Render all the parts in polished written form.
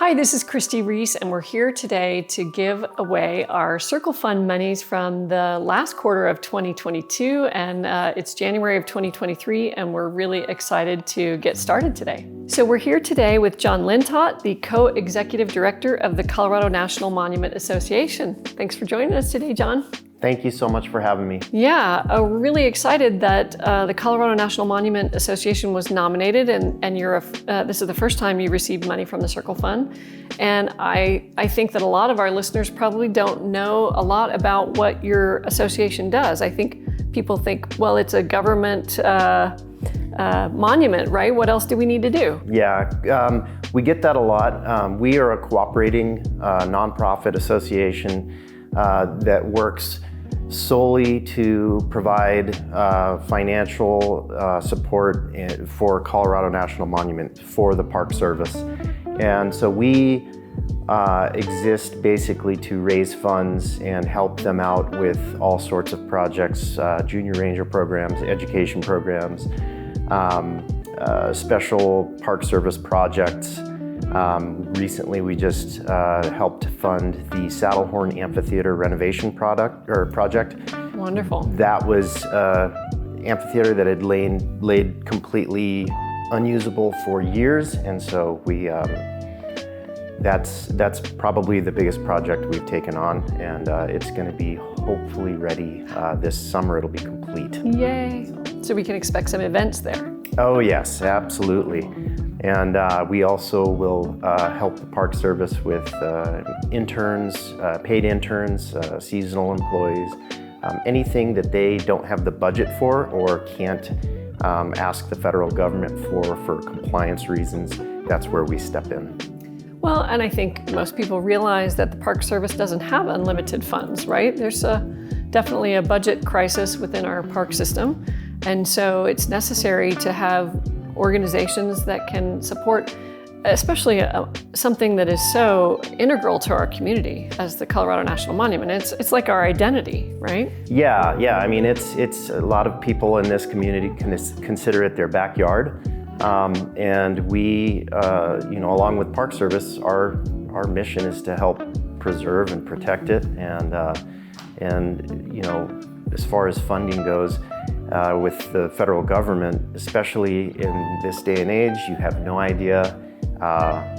Hi, this is Christy Reese, and we're here today to give away our Circle Fund monies from the last quarter of 2022, and it's January of 2023, and we're really excited to get started today. So we're here today with John Lintott, the co-executive director of the Colorado National Monument Association. Thanks for joining us today, John. Thank you so much for having me. Yeah, we're really excited that the Colorado National Monument Association was nominated, and this is the first time you received money from the Circle Fund. And I think that a lot of our listeners probably don't know a lot about what your association does. I think people think, well, it's a government monument, right? What else do we need to do? Yeah, we get that a lot. We are a cooperating nonprofit association that works solely to provide financial support for Colorado National Monument for the Park Service. And so we exist basically to raise funds and help them out with all sorts of projects, junior ranger programs, education programs, special Park Service projects. Recently, we just helped fund the Saddlehorn Amphitheater renovation project. Wonderful. That was amphitheater that had laid completely unusable for years, and so we that's probably the biggest project we've taken on, and it's going to be hopefully ready this summer. It'll be complete. Yay! So we can expect some events there. Oh yes, absolutely. And we also will help the Park Service with interns, paid interns, seasonal employees, anything that they don't have the budget for or can't ask the federal government for compliance reasons. That's where we step in. Well, and I think most people realize that the Park Service doesn't have unlimited funds, right? There's definitely a budget crisis within our park system. And so it's necessary to have organizations that can support, especially something that is so integral to our community as the Colorado National Monument. It's like our identity, right? Yeah. I mean, it's a lot of people in this community consider it their backyard, and we, along with Park Service, our mission is to help preserve and protect it, and as far as funding goes. With the federal government, especially in this day and age, you have no idea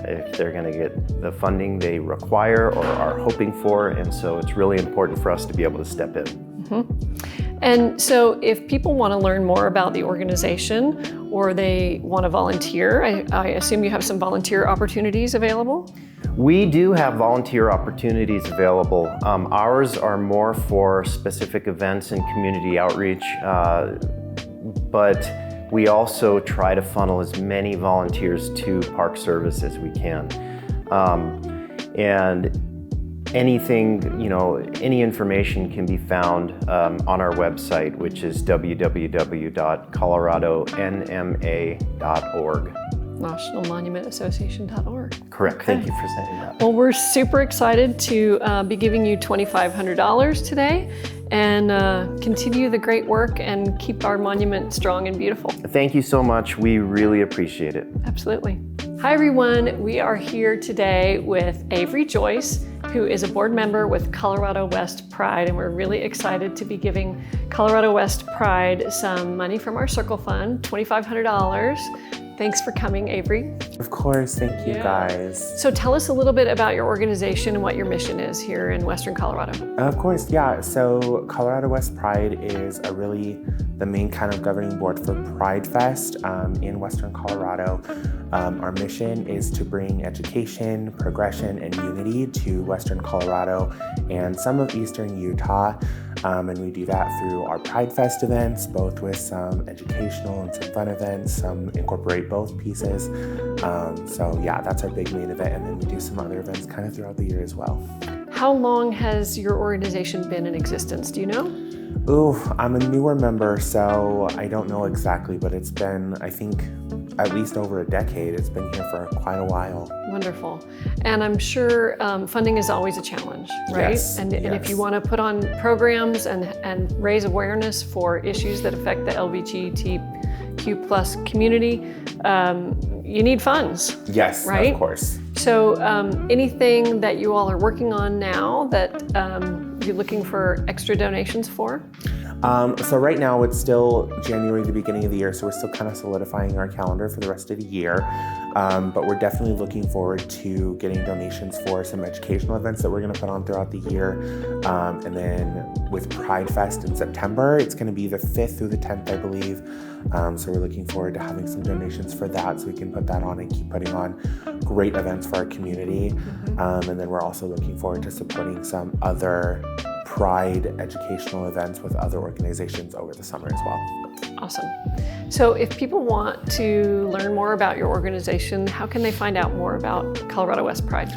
if they're going to get the funding they require or are hoping for, and so it's really important for us to be able to step in. Mm-hmm. And so if people want to learn more about the organization or they want to volunteer, I assume you have some volunteer opportunities available? We do have volunteer opportunities available. Ours are more for specific events and community outreach, but we also try to funnel as many volunteers to Park Service as we can. And anything, any information can be found on our website, which is www.coloradonma.org. NationalMonumentAssociation.org. Correct. Okay. Thank you for saying that. Well, we're super excited to be giving you $2,500 today and continue the great work and keep our monument strong and beautiful. Thank you so much. We really appreciate it. Absolutely. Hi, everyone. We are here today with Avery Joyce, who is a board member with Colorado West Pride, and we're really excited to be giving Colorado West Pride some money from our Circle Fund, $2,500. Thanks for coming, Avery. Of course, thank you guys. So tell us a little bit about your organization and what your mission is here in Western Colorado. Of course, yeah. So Colorado West Pride is the main kind of governing board for Pride Fest in Western Colorado. Our mission is to bring education, progression, and unity to Western Colorado and some of Eastern Utah. And we do that through our Pride Fest events, both with some educational and some fun events. Some incorporate both pieces. So yeah, that's our big main event. And then we do some other events kind of throughout the year as well. How long has your organization been in existence? Do you know? Ooh, I'm a newer member, so I don't know exactly, but it's been, I think, at least over a decade. It's been here for quite a while. Wonderful. And I'm sure funding is always a challenge, right? Yes, and if you want to put on programs and raise awareness for issues that affect the LGBTQ+ community, you need funds. Yes, right? Of course. So anything that you all are working on now that you're looking for extra donations for? So right now it's still January, the beginning of the year, so we're still kind of solidifying our calendar for the rest of the year. But we're definitely looking forward to getting donations for some educational events that we're going to put on throughout the year. And then with Pride Fest in September, it's going to be the 5th through the 10th, I believe. So we're looking forward to having some donations for that so we can put that on and keep putting on great events for our community. And then we're also looking forward to supporting some other Pride educational events with other organizations over the summer as well. Awesome. So if people want to learn more about your organization, how can they find out more about Colorado West Pride?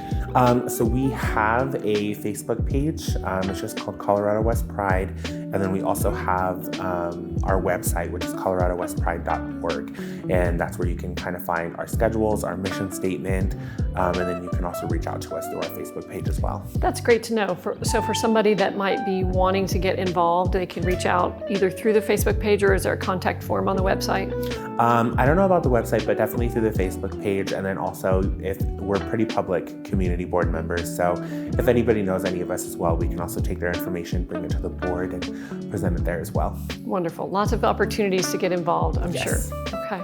So we have a Facebook page. It's just called Colorado West Pride. And then we also have our website, which is coloradowestpride.org. And that's where you can kind of find our schedules, our mission statement, and then you can also reach out to us through our Facebook page as well. That's great to know. So for somebody that might be wanting to get involved, they can reach out either through the Facebook page or is there a contact form on the website? I don't know about the website, but definitely through the Facebook page. And then also, if we're pretty public community board members, so if anybody knows any of us as well, we can also take their information, bring it to the board, and present it there as well. Wonderful. Lots of opportunities to get involved, I'm sure. Yes. Okay.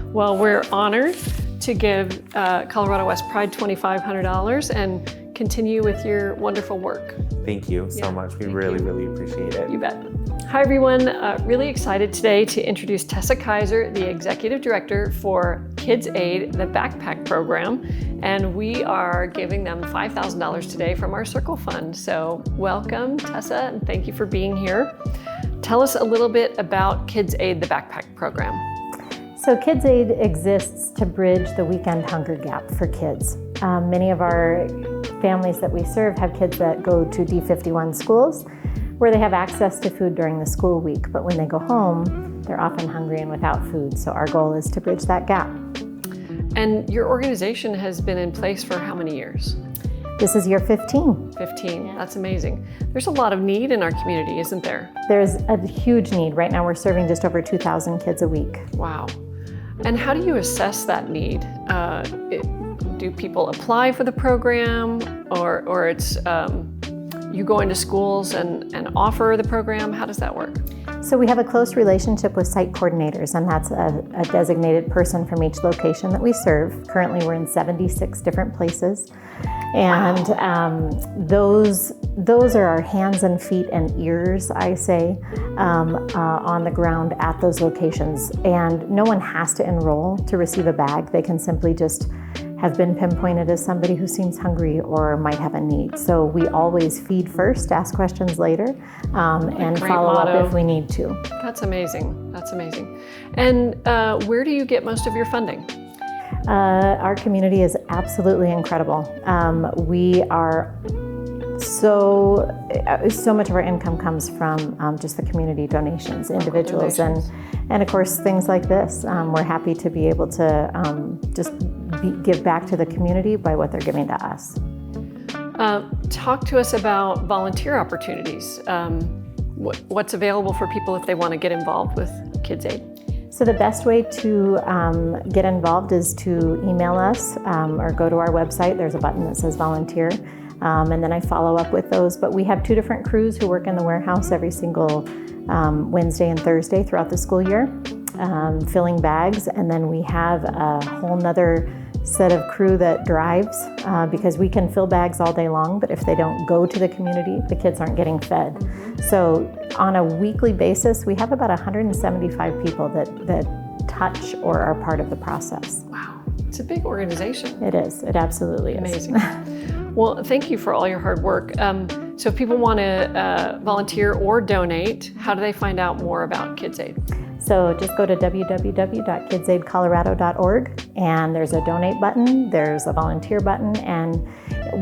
Well, we're honored to give Colorado West Pride $2,500 and continue with your wonderful work. Thank you so much. We really appreciate it. You bet. Hi everyone, really excited today to introduce Tessa Kaiser, the Executive Director for Kids Aid, the Backpack Program, and we are giving them $5,000 today from our Circle Fund. So welcome Tessa, and thank you for being here. Tell us a little bit about Kids Aid, the Backpack Program. So Kids Aid exists to bridge the weekend hunger gap for kids. Many of our families that we serve have kids that go to D51 schools where they have access to food during the school week, but when they go home, they're often hungry and without food. So our goal is to bridge that gap. And your organization has been in place for how many years? This is year 15. 15, that's amazing. There's a lot of need in our community, isn't there? There's a huge need. Right now we're serving just over 2,000 kids a week. Wow. And how do you assess that need? Do people apply for the program or it's you go into schools and offer the program? How does that work? So we have a close relationship with site coordinators, and that's a designated person from each location that we serve. Currently we're in 76 different places. And those are our hands and feet and ears, I say, on the ground at those locations. And no one has to enroll to receive a bag. They can simply just have been pinpointed as somebody who seems hungry or might have a need. So we always feed first, ask questions later, and follow up if we need to. That's amazing. That's amazing. And where do you get most of your funding? Our community is absolutely incredible. We are so much of our income comes from just the community donations, individuals, and of course things like this. We're happy to be able to give back to the community by what they're giving to us. Talk to us about volunteer opportunities. What's available for people if they want to get involved with Kids Aid? So the best way to get involved is to email us or go to our website. There's a button that says volunteer, and then I follow up with those. But we have 2 different crews who work in the warehouse every single Wednesday and Thursday throughout the school year, filling bags. And then we have a whole nother set of crew that drives because we can fill bags all day long, but if they don't go to the community, the kids aren't getting fed. So on a weekly basis, we have about 175 people that touch or are part of the process. Wow, it's a big organization. It is, it absolutely is. Amazing. Well, thank you for all your hard work. So if people want to volunteer or donate, how do they find out more about Kids Aid? So just go to www.kidsaidcolorado.org, and there's a donate button, there's a volunteer button, and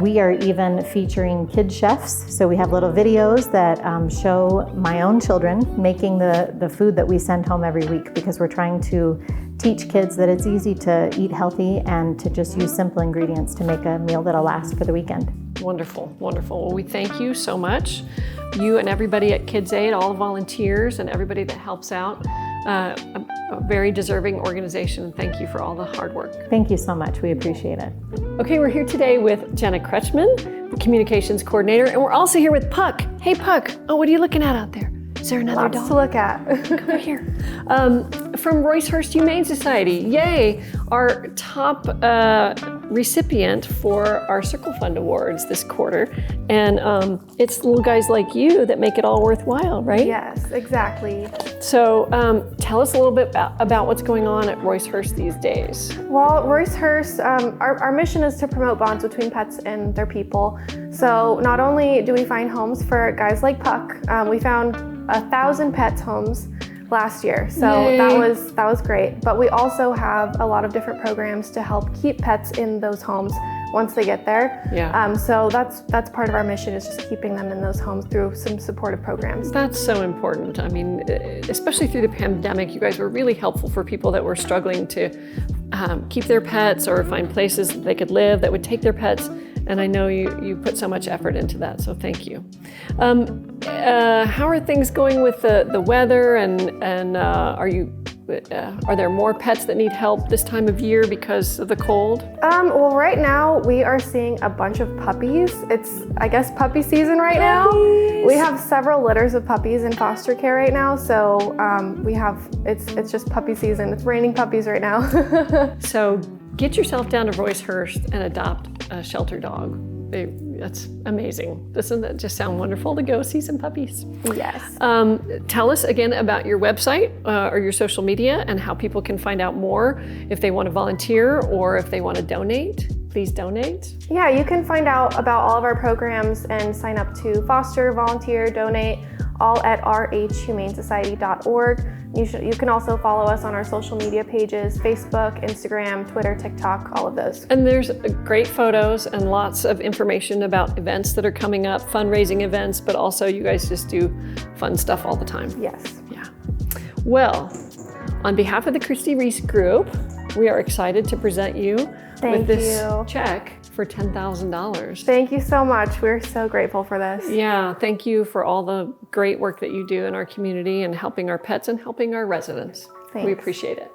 we are even featuring kid chefs. So we have little videos that show my own children making the food that we send home every week, because we're trying to teach kids that it's easy to eat healthy and to just use simple ingredients to make a meal that'll last for the weekend. Wonderful, wonderful. Well, we thank you so much. You and everybody at Kids Aid, all the volunteers and everybody that helps out. a very deserving organization. Thank you for all the hard work. Thank you so much. We appreciate it. Okay, we're here today with Jenna Kretschmann, the communications coordinator, and we're also here with Puck. Hey, Puck. Oh, what are you looking at out there? Is there another Lots dog? to look at. Come over here. From Roycehurst Humane Society. Yay! Our top recipient for our Circle Fund Awards this quarter. And it's little guys like you that make it all worthwhile, right? Yes, exactly. So tell us a little bit about what's going on at Roycehurst these days. Well, Roycehurst, our mission is to promote bonds between pets and their people. So not only do we find homes for guys like Puck, we found 1,000 pets homes last year. So Yay. that was great. But we also have a lot of different programs to help keep pets in those homes once they get there. Yeah. So that's part of our mission, is just keeping them in those homes through some supportive programs. That's so important. I mean, especially through the pandemic, you guys were really helpful for people that were struggling to keep their pets or find places that they could live that would take their pets. And I know you put so much effort into that, so thank you. How are things going with the weather, and are there more pets that need help this time of year because of the cold? Well, right now we are seeing a bunch of puppies. It's, I guess, puppy season right now. We have several litters of puppies in foster care right now, so it's just puppy season. It's raining puppies right now. So get yourself down to Roycehurst and adopt a shelter dog. That's amazing. Doesn't that just sound wonderful to go see some puppies? Yes. Tell us again about your website or your social media and how people can find out more if they want to volunteer or if they want to donate. Please donate. Yeah, you can find out about all of our programs and sign up to foster, volunteer, donate, all at rhumanesociety.org. You can also follow us on our social media pages, Facebook, Instagram, Twitter, TikTok, all of those. And there's great photos and lots of information about events that are coming up, fundraising events, but also you guys just do fun stuff all the time. Yes. Yeah. Well, on behalf of the Christy Reese Group, we are excited to present you with this check for $10,000. Thank you so much. We're so grateful for this. Yeah, thank you for all the great work that you do in our community and helping our pets and helping our residents. We Thanks. appreciate it.